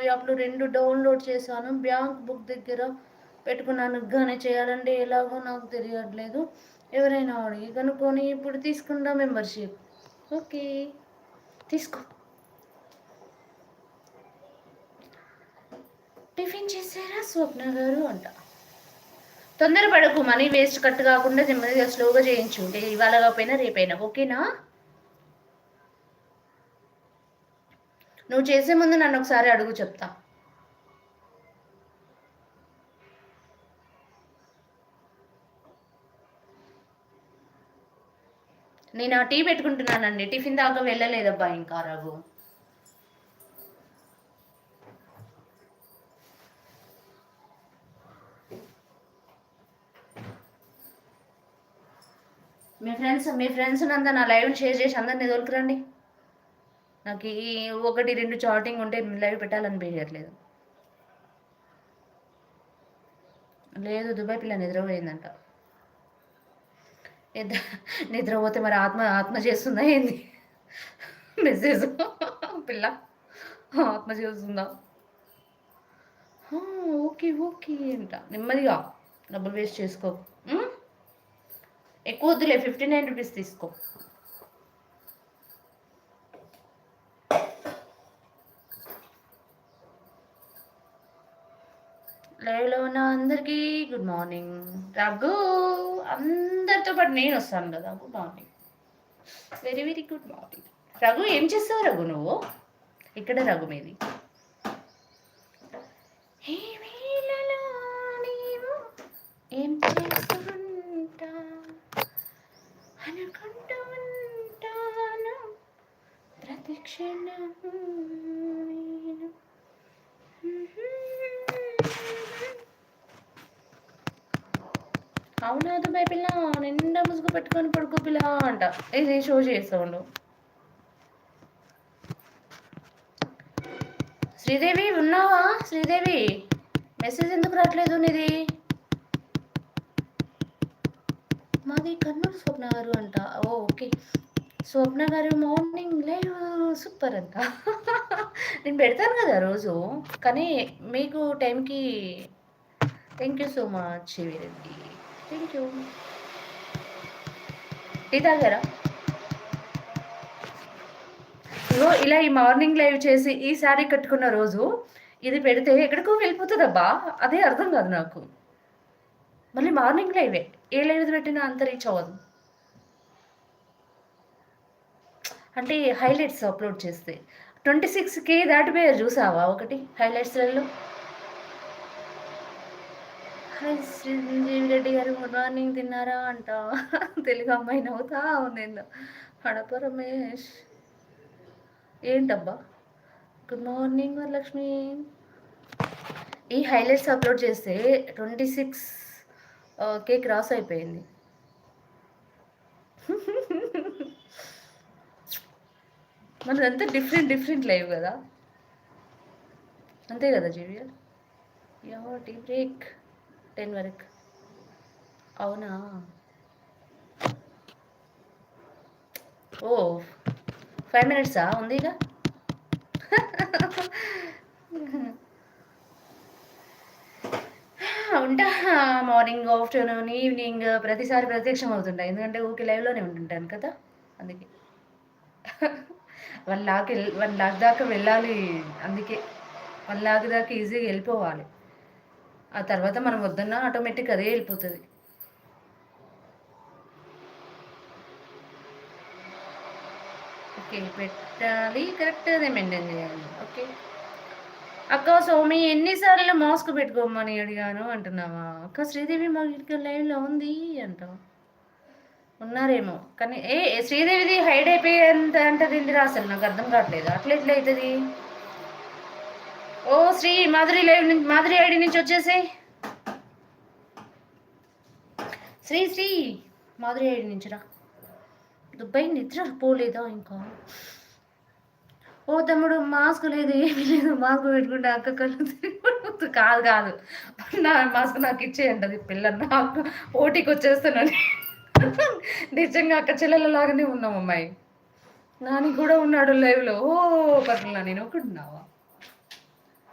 యాప్లు 2 డౌన్లోడ్ చేశాను. Bank book దగ్గర పెట్టుకున్నాను. కానీ చేయాలంటే ఎలాగో నాకు తెలియట్లేదు. ఎవరైనా అడిగి కనుక్కొని ఇప్పుడు తీసుకుంటా మెంబర్షిప్. ఓకే, తీసుకో. టిఫిన్ చేశారా స్వప్న గారు అంట. తొందరపడకు, మనీ వేస్ట్ కట్ కాకుండా నెమ్మదిగా స్లోగా చేయించు. ఇవాళ కాకపోయినా రేపైనా, ఓకేనా? నువ్వు చేసే ముందు నన్ను ఒకసారి అడుగు, చెప్తా. నేను ఆ టీ పెట్టుకుంటున్నానండి. టిఫిన్ దాకా వెళ్ళలేదబ్బా ఇంకా రఘు. మీ ఫ్రెండ్స్ అంతా నా లైవ్ షేర్ చేసి అందరినీ తోలుకురండి. నాకు ఈ 1-2 చాటింగ్ ఉంటే లైవ్ పెట్టాలనిపించట్లేదు. లేదు, దుబాయ్ పిల్ల నిద్రపోయిందంట. నిద్రపోతే మరి ఆత్మ చేస్తుందా ఏంది? మెసేజ్ పిల్ల ఆత్మ చేస్తుందా? ఓకే ఓకే అంట. నెమ్మదిగా, డబ్బులు వేస్ట్ చేసుకో. ఎక్కువ వద్దులే, 59 రూపీస్ తీసుకో. లైవ్లో ఉన్న అందరికీ గుడ్ మార్నింగ్. రఘు, అందరితో పాటు నేను వస్తాను కదా. Good morning, very very good morning. Raghu, ఏం చేస్తావు రఘు నువ్వు? ఇక్కడ రఘు మీది. ఏం చేస్తుంటా అనుకుంటూ ఉంటాను ప్రతి క్షణం. అవునా దుబాయ్ పిల్ల, నిండా ముసుగు పెట్టుకొని పడుకో పిల్ల అంట. ఇది షో చేస్తాడు. శ్రీదేవి ఉన్నావా? శ్రీదేవి, మెసేజ్ ఎందుకు రావట్లేదు నీది? మాది కర్నూలు స్వప్న గారు అంట. ఓకే స్వప్న గారు, మార్నింగ్ లైవ్ సూపర్ అంట. నేను పెడతాను కదా రోజు, కానీ మీకు టైంకి. Thank you so much Veereddy, thank you. Tea తాగారా? ఇగో ఇలా ఈ మార్నింగ్ లైవ్ చేసి ఈ శారీ కట్టుకున్న రోజు ఇది పెడితే ఎక్కడికో వెళ్ళిపోతుందబ్బా. అదే అర్థం కాదు నాకు. మళ్ళీ మార్నింగ్ లైవే, ఏ లైవ్ పెట్టినా అంత రీచ్ అవ్వదు. అంటే హైలైట్స్ అప్లోడ్ చేస్తే 26K దాటిపోయారు, చూసావా? ఒకటి హైలైట్స్లలో. హాయ్ శ్రీదేవి రెడ్డి గారు, గుడ్ మార్నింగ్, తిన్నారా అంట. తెలుగు అమ్మాయి నవ్వుతా ఉంది. హడప రమేష్, ఏంటబ్బా? Good morning Varalakshmi. ఈ హైలైట్స్ అప్లోడ్ చేస్తే 26K క్రాస్ అయిపోయింది. మనదంతా డిఫరెంట్ లైవ్ కదా, అంతే కదా జీవియర్? టీ బ్రేక్ 10 వరకు. అవునా? ఓ 5 minutes ఉందిగా. ఉంటా మార్నింగ్, ఆఫ్టర్నూన్, ఈవినింగ్ ప్రతిసారి ప్రత్యక్షం అవుతుంటా. ఎందుకంటే ఊరికి లైవ్లోనే ఉంటుంటాను కదా, అందుకే. 1 lakh దాకా వెళ్ళాలి. అందుకే 1 lakh దాకా ఈజీగా వెళ్ళిపోవాలి. ఆ తర్వాత మనం వద్దన్నా ఆటోమేటిక్ అదే వెళ్ళిపోతుంది. ఓకే, పెట్టాలి, కరెక్ట్గా మెయింటైన్ చేయాలి. ఓకే అక్క. సోమి, ఎన్నిసార్లు మాస్క్ పెట్టుకోమని అడిగాను అంటున్నావా? అక్క శ్రీదేవి మా ఇంటికి లైవ్లో ఉంది అంటావు. ఉన్నారేమో, కానీ శ్రీదేవిది హైడ్ అయిపోయేంత అంటది ఇందిరా. అసలు నాకు అర్థం కావట్లేదు, అట్లా ఎట్లా అవుతుంది? ఓ శ్రీ, మాధురి లైవ్ నుంచి, మాధురి ఐడి నుంచి వచ్చేసి శ్రీ మాధురి ఐడి నుంచి రా. దుబాయ్ నిద్ర పోలేదా ఇంకా? ఓ తమ్ముడు, మాస్క్ లేదు, ఏమీ లేదు. మాస్క్ పెట్టుకుంటే అక్క కళ్ళు కాదు నా మాస్క్ నాకు ఇచ్చేయంటది పిల్ల. నాకు ఓటీకి వచ్చేస్తున్నాను. నిజంగా అక్క చెల్లెలలాగానే ఉన్నాం అమ్మాయి. నాని కూడా ఉన్నాడు లైవ్లో. ఓ పర్లా, నేను ఒకటి ఉన్నావా?